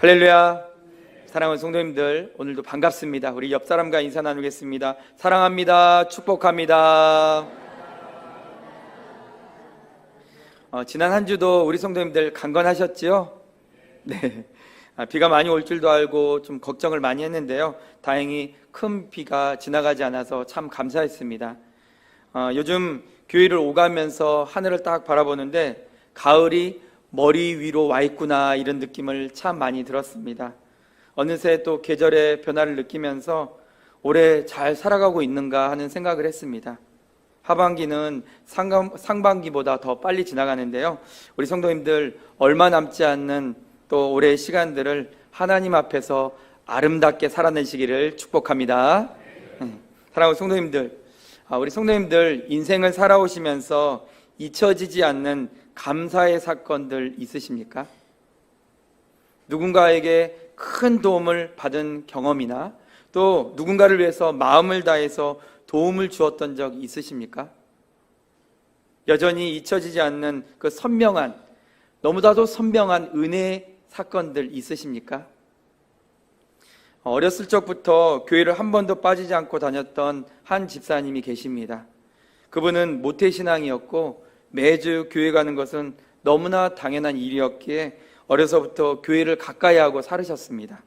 할렐루야. 사랑하는 성도님들, 오늘도 반갑습니다. 우리 옆 사람과 인사 나누겠습니다. 사랑합니다. 축복합니다. 지난 한 주도 우리 성도님들 강건하셨지요? 네. 비가 많이 올 줄도 알고 좀 걱정을 많이 했는데요, 다행히 큰 비가 지나가지 않아서 참 감사했습니다. 요즘 교회를 오가면서 하늘을 딱 바라보는데 가을이 머리 위로 와 있구나, 이런 느낌을 참 많이 들었습니다. 어느새 또 계절의 변화를 느끼면서 올해 잘 살아가고 있는가 하는 생각을 했습니다. 하반기는 상반기보다 더 빨리 지나가는데요, 우리 성도님들 얼마 남지 않는 또 올해의 시간들을 하나님 앞에서 아름답게 살아내시기를 축복합니다. 사랑하는 성도님들, 우리 성도님들 인생을 살아오시면서 잊혀지지 않는 감사의 사건들 있으십니까? 누군가에게 큰 도움을 받은 경험이나 또 누군가를 위해서 마음을 다해서 도움을 주었던 적 있으십니까? 여전히 잊혀지지 않는 그 선명한, 너무나도 선명한 은혜의 사건들 있으십니까? 어렸을 적부터 교회를 한 번도 빠지지 않고 다녔던 한 집사님이 계십니다. 그분은 모태신앙이었고 매주 교회 가는 것은 너무나 당연한 일이었기에 어려서부터 교회를 가까이 하고 살으셨습니다.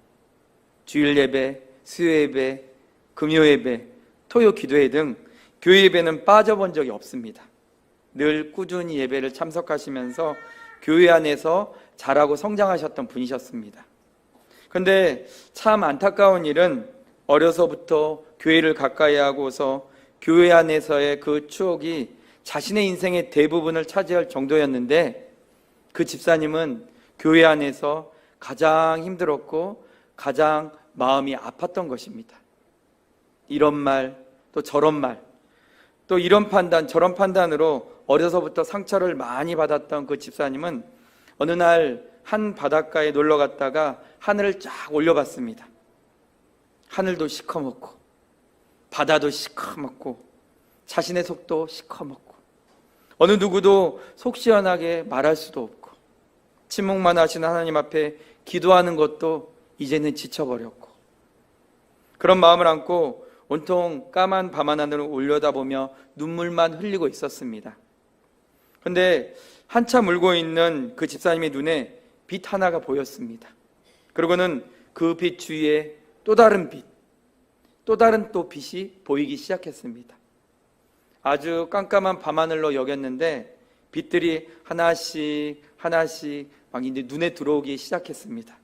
주일 예배, 수요 예배, 금요 예배, 토요 기도회 등 교회 예배는 빠져본 적이 없습니다. 늘 꾸준히 예배를 참석하시면서 교회 안에서 자라고 성장하셨던 분이셨습니다. 그런데 참 안타까운 일은 어려서부터 교회를 가까이 하고서 교회 안에서의 그 추억이 자신의 인생의 대부분을 차지할 정도였는데, 그 집사님은 교회 안에서 가장 힘들었고 가장 마음이 아팠던 것입니다. 이런 말, 또 저런 말, 또 이런 판단, 저런 판단으로 어려서부터 상처를 많이 받았던 그 집사님은 어느 날 한 바닷가에 놀러 갔다가 하늘을 쫙 올려봤습니다. 하늘도 시커멓고 바다도 시커멓고 자신의 속도 시커멓고 어느 누구도 속 시원하게 말할 수도 없고 침묵만 하시는 하나님 앞에 기도하는 것도 이제는 지쳐버렸고, 그런 마음을 안고 온통 까만 밤하늘을 올려다보며 눈물만 흘리고 있었습니다. 그런데 한참 울고 있는 그 집사님의 눈에 빛 하나가 보였습니다. 그리고는 그 빛 주위에 또 다른 빛, 또 다른 또 빛이 보이기 시작했습니다. 아주 깜깜한 밤하늘로 여겼는데 빛들이 하나씩 하나씩 막 이제 눈에 들어오기 시작했습니다.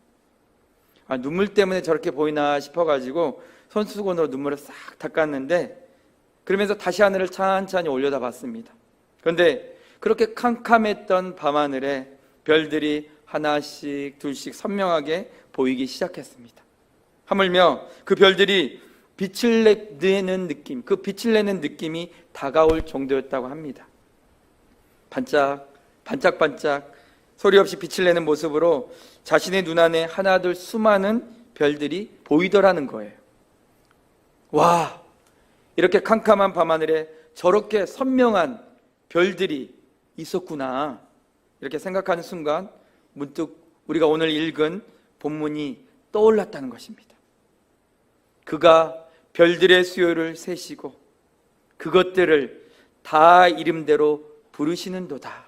눈물 때문에 저렇게 보이나 싶어가지고 손수건으로 눈물을 싹 닦았는데, 그러면서 다시 하늘을 찬찬히 올려다 봤습니다. 그런데 그렇게 캄캄했던 밤하늘에 별들이 하나씩 둘씩 선명하게 보이기 시작했습니다. 하물며 그 별들이 빛을 내는 느낌, 그 빛을 내는 느낌이 다가올 정도였다고 합니다. 반짝반짝 소리 없이 빛을 내는 모습으로 자신의 눈안에 하나둘 수많은 별들이 보이더라는 거예요. 와, 이렇게 캄캄한 밤하늘에 저렇게 선명한 별들이 있었구나, 이렇게 생각하는 순간 문득 우리가 오늘 읽은 본문이 떠올랐다는 것입니다. 그가 별들의 수요를 세시고 그것들을 다 이름대로 부르시는도다.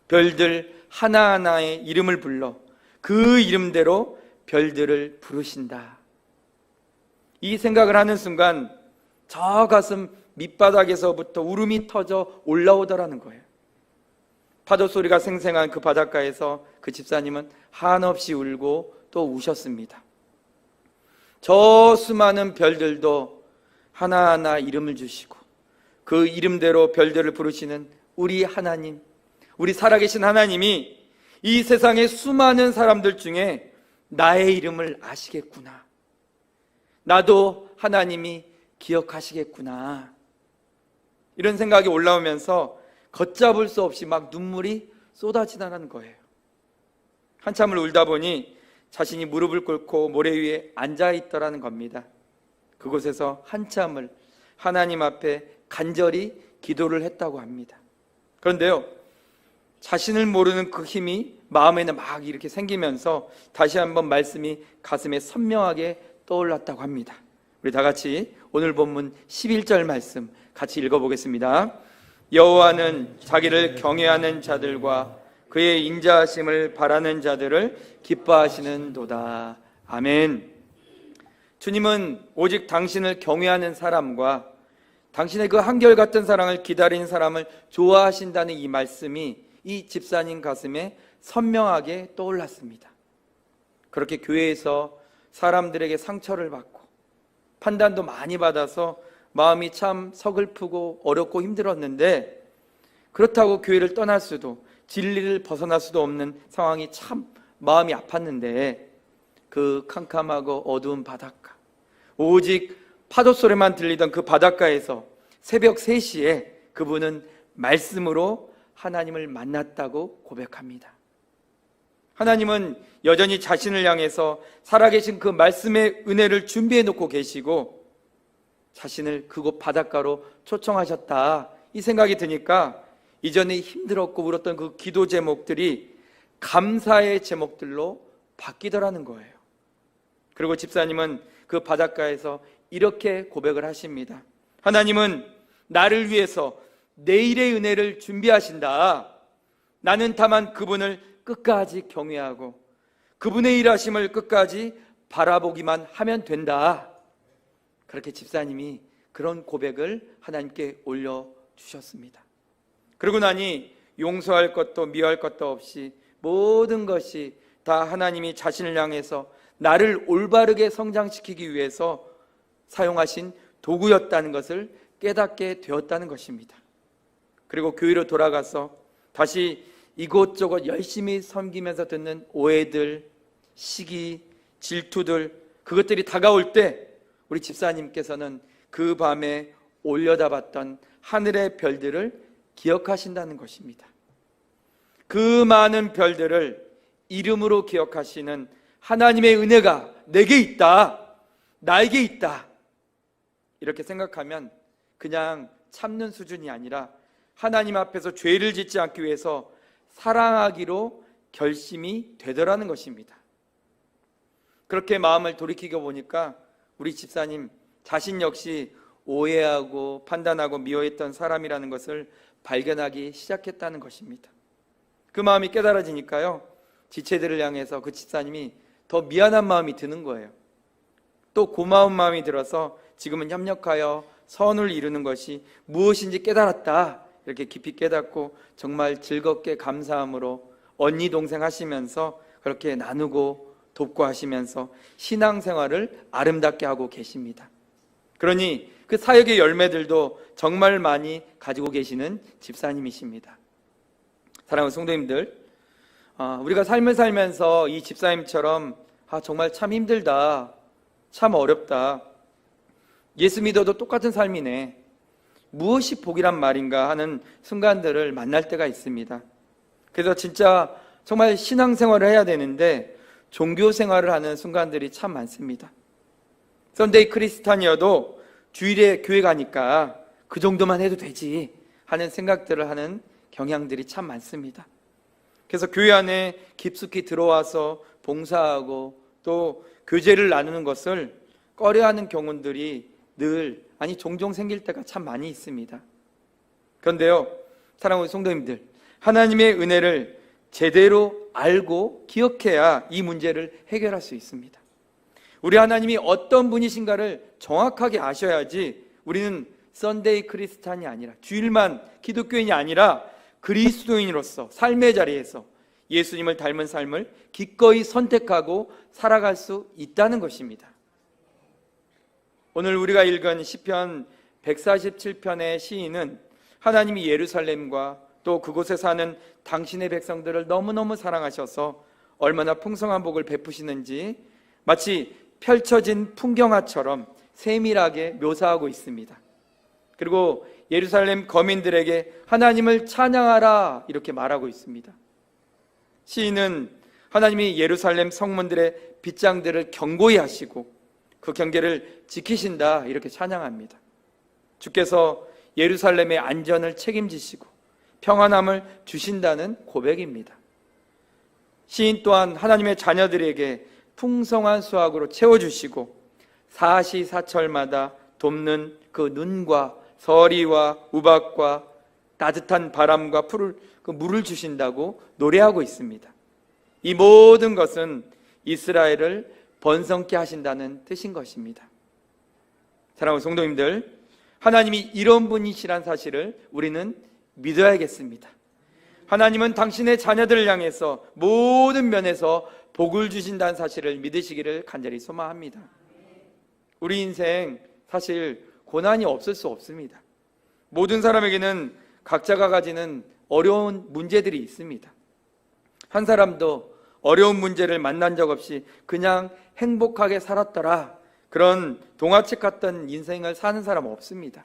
별들 하나하나의 이름을 불러 그 이름대로 별들을 부르신다. 이 생각을 하는 순간 저 가슴 밑바닥에서부터 울음이 터져 올라오더라는 거예요. 파도 소리가 생생한 그 바닷가에서 그 집사님은 한없이 울고 또 우셨습니다. 저 수많은 별들도 하나하나 이름을 주시고 그 이름대로 별들을 부르시는 우리 하나님, 우리 살아계신 하나님이 이 세상의 수많은 사람들 중에 나의 이름을 아시겠구나, 나도 하나님이 기억하시겠구나, 이런 생각이 올라오면서 걷잡을 수 없이 막 눈물이 쏟아지다는 거예요. 한참을 울다 보니 자신이 무릎을 꿇고 모래 위에 앉아있더라는 겁니다. 그곳에서 한참을 하나님 앞에 간절히 기도를 했다고 합니다. 그런데요, 자신을 모르는 그 힘이 마음에는 막 이렇게 생기면서 다시 한번 말씀이 가슴에 선명하게 떠올랐다고 합니다. 우리 다 같이 오늘 본문 11절 말씀 같이 읽어보겠습니다. 여호와는 자기를 경외하는 자들과 그의 인자하심을 바라는 자들을 기뻐하시는도다. 아멘. 주님은 오직 당신을 경외하는 사람과 당신의 그 한결같은 사랑을 기다리는 사람을 좋아하신다는 이 말씀이 이 집사님 가슴에 선명하게 떠올랐습니다. 그렇게 교회에서 사람들에게 상처를 받고 판단도 많이 받아서 마음이 참 서글프고 어렵고 힘들었는데, 그렇다고 교회를 떠날 수도 진리를 벗어날 수도 없는 상황이 참 마음이 아팠는데, 그 캄캄하고 어두운 바닷가, 오직 파도 소리만 들리던 그 바닷가에서 새벽 3시에 그분은 말씀으로 하나님을 만났다고 고백합니다. 하나님은 여전히 자신을 향해서 살아계신 그 말씀의 은혜를 준비해 놓고 계시고 자신을 그곳 바닷가로 초청하셨다, 이 생각이 드니까 이전에 힘들었고 울었던 그 기도 제목들이 감사의 제목들로 바뀌더라는 거예요. 그리고 집사님은 그 바닷가에서 이렇게 고백을 하십니다. 하나님은 나를 위해서 내일의 은혜를 준비하신다. 나는 다만 그분을 끝까지 경외하고 그분의 일하심을 끝까지 바라보기만 하면 된다. 그렇게 집사님이 그런 고백을 하나님께 올려주셨습니다. 그러고 나니 용서할 것도 미워할 것도 없이 모든 것이 다 하나님이 자신을 향해서 나를 올바르게 성장시키기 위해서 사용하신 도구였다는 것을 깨닫게 되었다는 것입니다. 그리고 교회로 돌아가서 다시 이곳저곳 열심히 섬기면서 듣는 오해들, 시기, 질투들, 그것들이 다가올 때 우리 집사님께서는 그 밤에 올려다봤던 하늘의 별들을 기억하신다는 것입니다. 그 많은 별들을 이름으로 기억하시는 하나님의 은혜가 내게 있다, 나에게 있다, 이렇게 생각하면 그냥 참는 수준이 아니라 하나님 앞에서 죄를 짓지 않기 위해서 사랑하기로 결심이 되더라는 것입니다. 그렇게 마음을 돌이키고 보니까 우리 집사님 자신 역시 오해하고 판단하고 미워했던 사람이라는 것을 발견하기 시작했다는 것입니다. 그 마음이 깨달아지니까요, 지체들을 향해서 그 집사님이 더 미안한 마음이 드는 거예요. 또 고마운 마음이 들어서 지금은 협력하여 선을 이루는 것이 무엇인지 깨달았다, 이렇게 깊이 깨닫고 정말 즐겁게 감사함으로 언니 동생 하시면서 그렇게 나누고 돕고 하시면서 신앙생활을 아름답게 하고 계십니다. 그러니 그 사역의 열매들도 정말 많이 가지고 계시는 집사님이십니다. 사랑하는 성도님들, 우리가 삶을 살면서 이 집사님처럼 정말 참 힘들다, 참 어렵다, 예수 믿어도 똑같은 삶이네, 무엇이 복이란 말인가 하는 순간들을 만날 때가 있습니다. 그래서 진짜 정말 신앙생활을 해야 되는데 종교생활을 하는 순간들이 참 많습니다. 썬데이 크리스찬이어도 주일에 교회 가니까 그 정도만 해도 되지 하는 생각들을 하는 경향들이 참 많습니다. 그래서 교회 안에 깊숙이 들어와서 봉사하고 또 교제를 나누는 것을 꺼려하는 경우들이 종종 생길 때가 참 많이 있습니다. 그런데요, 사랑하는 성도님들, 하나님의 은혜를 제대로 알고 기억해야 이 문제를 해결할 수 있습니다. 우리 하나님이 어떤 분이신가를 정확하게 아셔야지 우리는 썬데이 크리스찬이 아니라, 주일만 기독교인이 아니라 그리스도인으로서 삶의 자리에서 예수님을 닮은 삶을 기꺼이 선택하고 살아갈 수 있다는 것입니다. 오늘 우리가 읽은 시편 147편의 시인은 하나님이 예루살렘과 또 그곳에 사는 당신의 백성들을 너무너무 사랑하셔서 얼마나 풍성한 복을 베푸시는지 마치 펼쳐진 풍경화처럼 세밀하게 묘사하고 있습니다. 그리고 예루살렘 거민들에게 하나님을 찬양하라, 이렇게 말하고 있습니다. 시인은 하나님이 예루살렘 성문들의 빗장들을 견고히 하시고 그 경계를 지키신다, 이렇게 찬양합니다. 주께서 예루살렘의 안전을 책임지시고 평안함을 주신다는 고백입니다. 시인 또한 하나님의 자녀들에게 풍성한 수확으로 채워주시고 사시사철마다 돕는 그 눈과 서리와 우박과 따뜻한 바람과 물을 주신다고 노래하고 있습니다. 이 모든 것은 이스라엘을 번성케 하신다는 뜻인 것입니다. 사랑하는 성도님들, 하나님이 이런 분이시란 사실을 우리는 믿어야겠습니다. 하나님은 당신의 자녀들을 향해서 모든 면에서 복을 주신다는 사실을 믿으시기를 간절히 소망합니다. 우리 인생 사실 고난이 없을 수 없습니다. 모든 사람에게는 각자가 가지는 어려운 문제들이 있습니다. 한 사람도 어려운 문제를 만난 적 없이 그냥 행복하게 살았더라, 그런 동화책 같던 인생을 사는 사람 없습니다.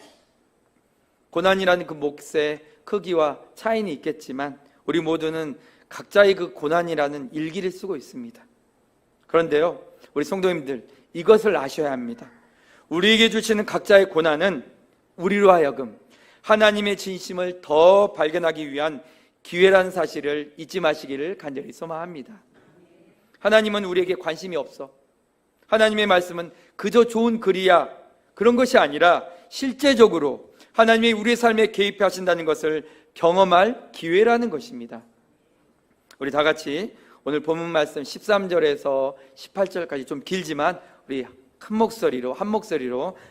고난이라는 그 몫의 크기와 차이는 있겠지만 우리 모두는 각자의 그 고난이라는 일기를 쓰고 있습니다. 그런데요, 우리 성도님들, 이것을 아셔야 합니다. 우리에게 주시는 각자의 고난은 우리로 하여금 하나님의 진심을 더 발견하기 위한 기회라는 사실을 잊지 마시기를 간절히 소망합니다. 하나님은 우리에게 관심이 없어, 하나님의 말씀은 그저 좋은 글이야, 그런 것이 아니라 실제적으로 하나님이 우리의 삶에 개입하신다는 것을 경험할 기회라는 것입니다. 우리 다 같이 오늘 본문 말씀 13절에서 18절까지 좀 길지만 우리 한 목소리로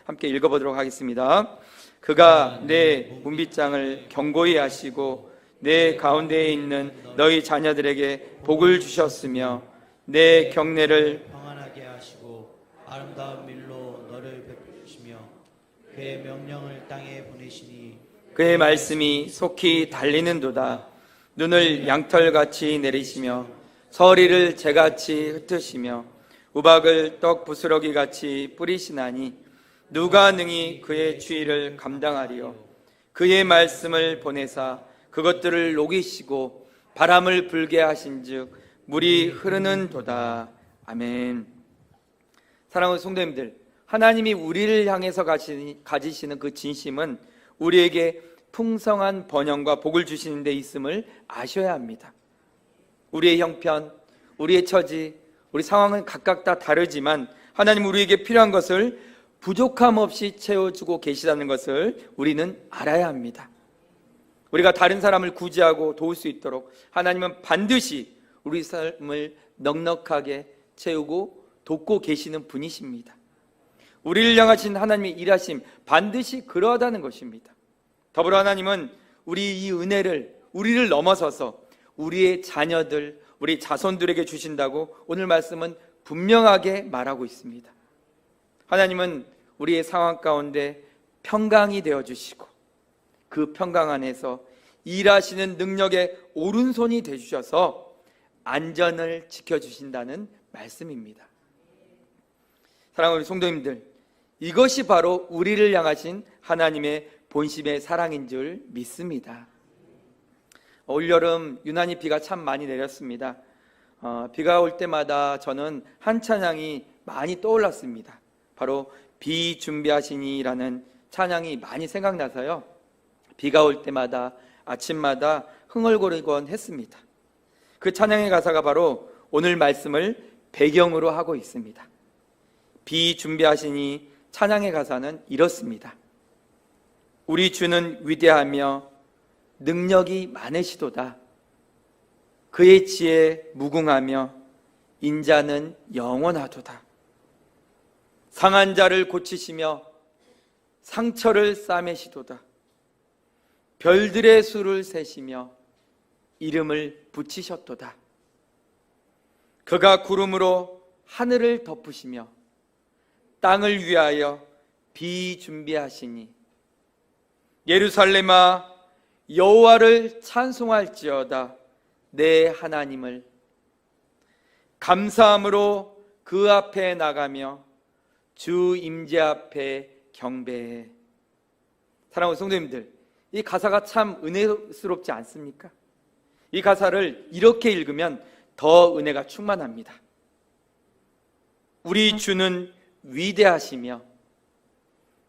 함께 읽어보도록 하겠습니다. 그가 내 문빗장을 견고히 하시고 내 가운데에 있는 너희 자녀들에게 복을 주셨으며 내 경내를 평안하게 하시고 아름다운 밀로 너를 베푸시며 그의 명령을 땅에 보내시니 그의 말씀이 속히 달리는도다. 눈을 양털같이 내리시며 서리를 재같이 흩으시며 우박을 떡 부스러기같이 뿌리시나니 누가 능히 그의 주의를 감당하리요. 그의 말씀을 보내사 그것들을 녹이시고 바람을 불게 하신즉 물이 흐르는 도다. 아멘. 사랑하는 성도님들, 하나님이 우리를 향해서 가지시는 그 진심은 우리에게 풍성한 번영과 복을 주시는 데 있음을 아셔야 합니다. 우리의 형편, 우리의 처지, 우리 상황은 각각 다 다르지만 하나님 우리에게 필요한 것을 부족함 없이 채워주고 계시다는 것을 우리는 알아야 합니다. 우리가 다른 사람을 구제하고 도울 수 있도록 하나님은 반드시 우리 삶을 넉넉하게 채우고 돕고 계시는 분이십니다. 우리를 향하신 하나님의 일하심, 반드시 그러하다는 것입니다. 더불어 하나님은 우리 이 은혜를, 우리를 넘어서서 우리의 자녀들, 우리 자손들에게 주신다고 오늘 말씀은 분명하게 말하고 있습니다. 하나님은 우리의 상황 가운데 평강이 되어주시고 그 평강 안에서 일하시는 능력의 오른손이 되주셔서 안전을 지켜주신다는 말씀입니다. 사랑하는 성도님들, 이것이 바로 우리를 향하신 하나님의 본심의 사랑인 줄 믿습니다. 올여름 유난히 비가 참 많이 내렸습니다. 비가 올 때마다 저는 한 찬양이 많이 떠올랐습니다. 바로 비 준비하시니라는 찬양이 많이 생각나서요, 비가 올 때마다 아침마다 흥얼거리곤 했습니다. 그 찬양의 가사가 바로 오늘 말씀을 배경으로 하고 있습니다. 비 준비하시니 찬양의 가사는 이렇습니다. 우리 주는 위대하며 능력이 많으시도다. 그의 지혜 무궁하며 인자는 영원하도다. 상한 자를 고치시며 상처를 싸매시도다. 별들의 수를 세시며 이름을 붙이셨도다. 그가 구름으로 하늘을 덮으시며 땅을 위하여 비 준비하시니 예루살렘아 여호와를 찬송할지어다. 내 하나님을 감사함으로 그 앞에 나가며 주 임재 앞에 경배해. 사랑하는 성도님들, 이 가사가 참 은혜스럽지 않습니까? 이 가사를 이렇게 읽으면 더 은혜가 충만합니다. 우리 주는 위대하시며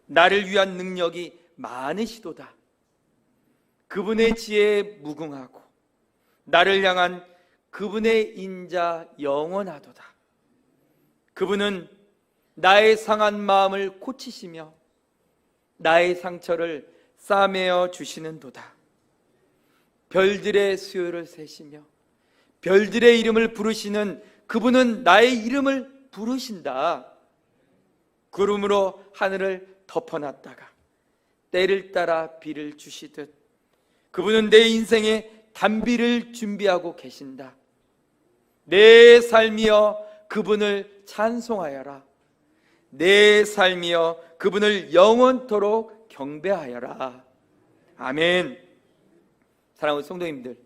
나를 위한 능력이 많으시도다. 그분의 지혜에 무궁하고 나를 향한 그분의 인자 영원하도다. 그분은 나의 상한 마음을 고치시며 나의 상처를 싸매어 주시는도다. 별들의 수요를 세시며 별들의 이름을 부르시는 그분은 나의 이름을 부르신다. 구름으로 하늘을 덮어놨다가 때를 따라 비를 주시듯 그분은 내 인생에 단비를 준비하고 계신다. 내 삶이여 그분을 찬송하여라. 내 삶이여 그분을 영원토록 경배하여라. 아멘. 사랑하는 성도님들,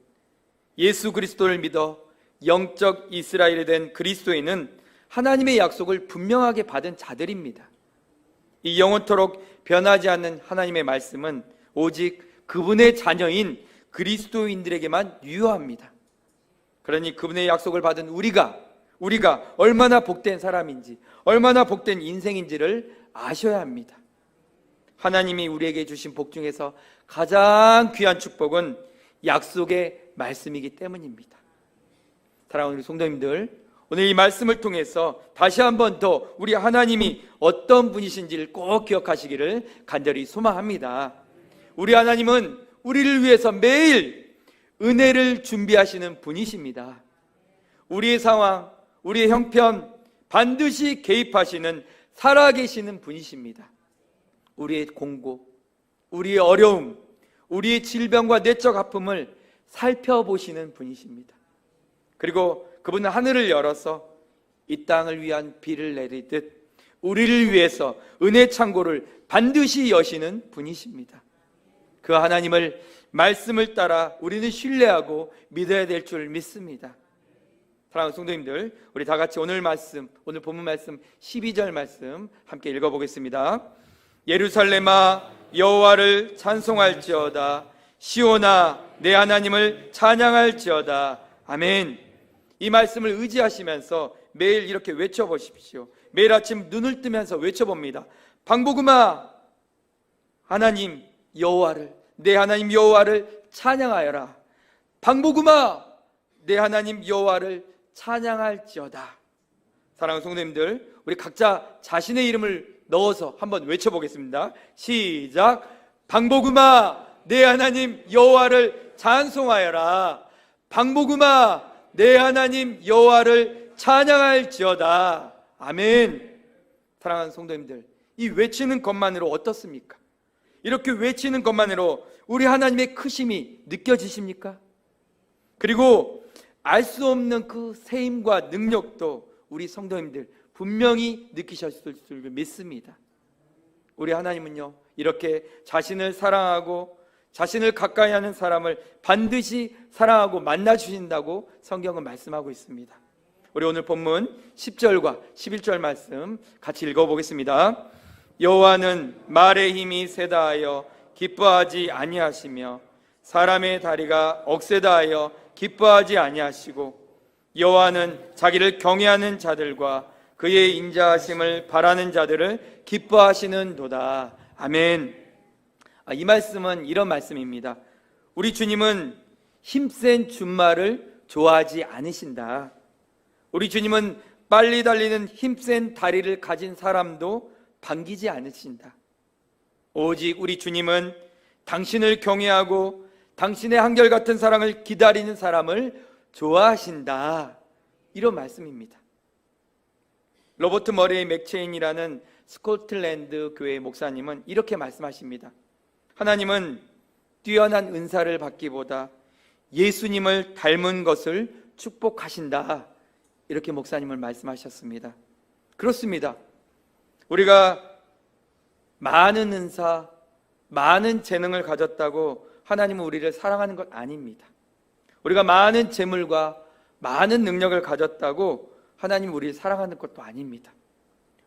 예수 그리스도를 믿어 영적 이스라엘이 된 그리스도인은 하나님의 약속을 분명하게 받은 자들입니다. 이 영원토록 변하지 않는 하나님의 말씀은 오직 그분의 자녀인 그리스도인들에게만 유효합니다. 그러니 그분의 약속을 받은 우리가 얼마나 복된 사람인지, 얼마나 복된 인생인지를 아셔야 합니다. 하나님이 우리에게 주신 복 중에서 가장 귀한 축복은 약속의 말씀이기 때문입니다. 사랑하는 우리 성도님들, 오늘 이 말씀을 통해서 다시 한 번 더 우리 하나님이 어떤 분이신지를 꼭 기억하시기를 간절히 소망합니다. 우리 하나님은 우리를 위해서 매일 은혜를 준비하시는 분이십니다. 우리의 상황, 우리의 형편 반드시 개입하시는 살아계시는 분이십니다. 우리의 공고, 우리의 어려움, 우리의 질병과 내적 아픔을 살펴보시는 분이십니다. 그리고 그분은 하늘을 열어서 이 땅을 위한 비를 내리듯 우리를 위해서 은혜 창고를 반드시 여시는 분이십니다. 그 하나님을 말씀을 따라 우리는 신뢰하고 믿어야 될 줄 믿습니다. 사랑하는 성도님들, 우리 다 같이 오늘 본문 말씀 12절 말씀 함께 읽어보겠습니다. 예루살렘아 여호와를 찬송할지어다. 시온아 내 하나님을 찬양할지어다. 아멘. 이 말씀을 의지하시면서 매일 이렇게 외쳐보십시오. 매일 아침 눈을 뜨면서 외쳐봅니다. 방복음아 하나님 여호와를, 내 하나님 여호와를 찬양하여라. 방복음아 내 하나님 여호와를 찬양할지어다. 사랑하는 성도님들, 우리 각자 자신의 이름을 넣어서 한번 외쳐보겠습니다. 시작. 방복음아 내 하나님 여호와를 찬송하여라. 방복음아 내 하나님 여호와를 찬양할지어다. 아멘. 사랑하는 성도님들, 이 외치는 것만으로 어떻습니까? 이렇게 외치는 것만으로 우리 하나님의 크심이 느껴지십니까? 그리고 알 수 없는 그 세임과 능력도 우리 성도님들 분명히 느끼셨을 줄 믿습니다. 우리 하나님은요, 이렇게 자신을 사랑하고 자신을 가까이 하는 사람을 반드시 사랑하고 만나 주신다고 성경은 말씀하고 있습니다. 우리 오늘 본문 10절과 11절 말씀 같이 읽어보겠습니다. 여호와는 말의 힘이 세다하여 기뻐하지 아니하시며 사람의 다리가 억세다하여 기뻐하지 아니하시고 여호와는 자기를 경외하는 자들과 그의 인자하심을 바라는 자들을 기뻐하시는도다. 아멘. 이 말씀은 이런 말씀입니다. 우리 주님은 힘센 준말을 좋아하지 않으신다. 우리 주님은 빨리 달리는 힘센 다리를 가진 사람도 반기지 않으신다. 오직 우리 주님은 당신을 경외하고 당신의 한결같은 사랑을 기다리는 사람을 좋아하신다. 이런 말씀입니다. 로버트 머레이 맥체인이라는 스코틀랜드 교회 목사님은 이렇게 말씀하십니다. 하나님은 뛰어난 은사를 받기보다 예수님을 닮은 것을 축복하신다. 이렇게 목사님은 말씀하셨습니다. 그렇습니다. 우리가 많은 은사, 많은 재능을 가졌다고 하나님은 우리를 사랑하는 것 아닙니다. 우리가 많은 재물과 많은 능력을 가졌다고 하나님은 우리를 사랑하는 것도 아닙니다.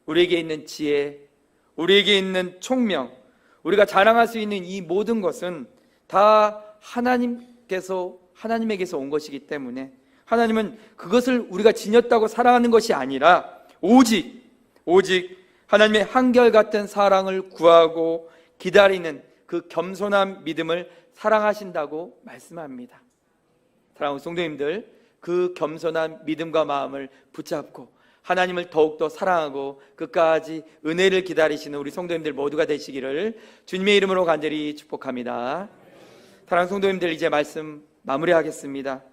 우리에게 있는 지혜, 우리에게 있는 총명, 우리가 자랑할 수 있는 이 모든 것은 다 하나님에게서 온 것이기 때문에 하나님은 그것을 우리가 지녔다고 사랑하는 것이 아니라 오직 하나님의 한결같은 사랑을 구하고 기다리는 그 겸손한 믿음을 사랑하신다고 말씀합니다. 사랑하는 성도님들, 그 겸손한 믿음과 마음을 붙잡고 하나님을 더욱더 사랑하고 끝까지 은혜를 기다리시는 우리 성도님들 모두가 되시기를 주님의 이름으로 간절히 축복합니다. 사랑하는 성도님들, 이제 말씀 마무리하겠습니다.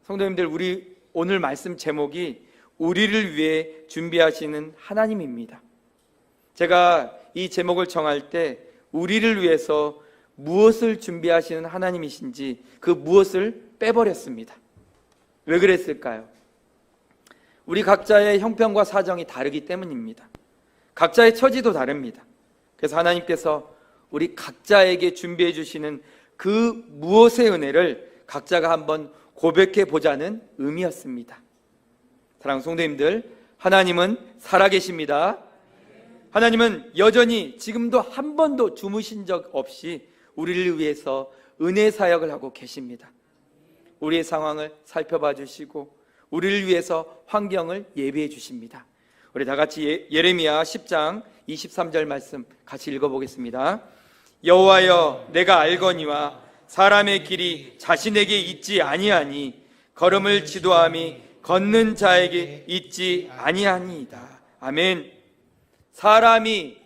성도님들, 우리 오늘 말씀 제목이 우리를 위해 준비하시는 하나님입니다. 제가 이 제목을 정할 때 우리를 위해서 무엇을 준비하시는 하나님이신지 그 무엇을 빼버렸습니다. 왜 그랬을까요? 우리 각자의 형편과 사정이 다르기 때문입니다. 각자의 처지도 다릅니다. 그래서 하나님께서 우리 각자에게 준비해 주시는 그 무엇의 은혜를 각자가 한번 고백해 보자는 의미였습니다. 사랑하는 성도님들, 하나님은 살아계십니다. 하나님은 여전히 지금도 한 번도 주무신 적 없이 우리를 위해서 은혜 사역을 하고 계십니다. 우리의 상황을 살펴봐 주시고 우리를 위해서 환경을 예비해 주십니다. 우리 다 같이 예레미야 10장 23절 말씀 같이 읽어보겠습니다. 여호와여, 내가 알거니와 사람의 길이 자신에게 있지 아니하니 걸음을 지도함이 걷는 자에게 있지 아니하니이다. 아멘. 사람이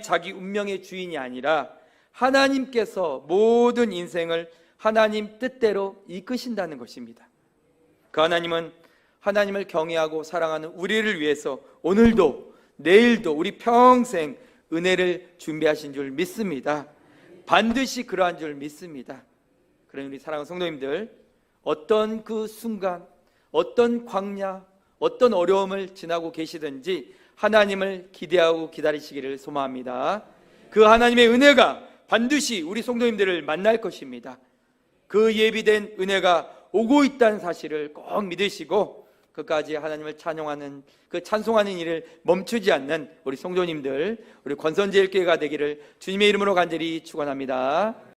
자기 운명의 주인이 아니라 하나님께서 모든 인생을 하나님 뜻대로 이끄신다는 것입니다. 그 하나님은 하나님을 경외하고 사랑하는 우리를 위해서 오늘도 내일도 우리 평생 은혜를 준비하신 줄 믿습니다. 반드시 그러한 줄 믿습니다. 그러니 우리 사랑하는 성도님들, 어떤 그 순간, 어떤 광야, 어떤 어려움을 지나고 계시든지 하나님을 기대하고 기다리시기를 소망합니다. 그 하나님의 은혜가 반드시 우리 성도님들을 만날 것입니다. 그 예비된 은혜가 오고 있다는 사실을 꼭 믿으시고 끝까지 하나님을 찬양하는 그 찬송하는 일을 멈추지 않는 우리 성도님들, 우리 권선제일교회가 되기를 주님의 이름으로 간절히 축원합니다.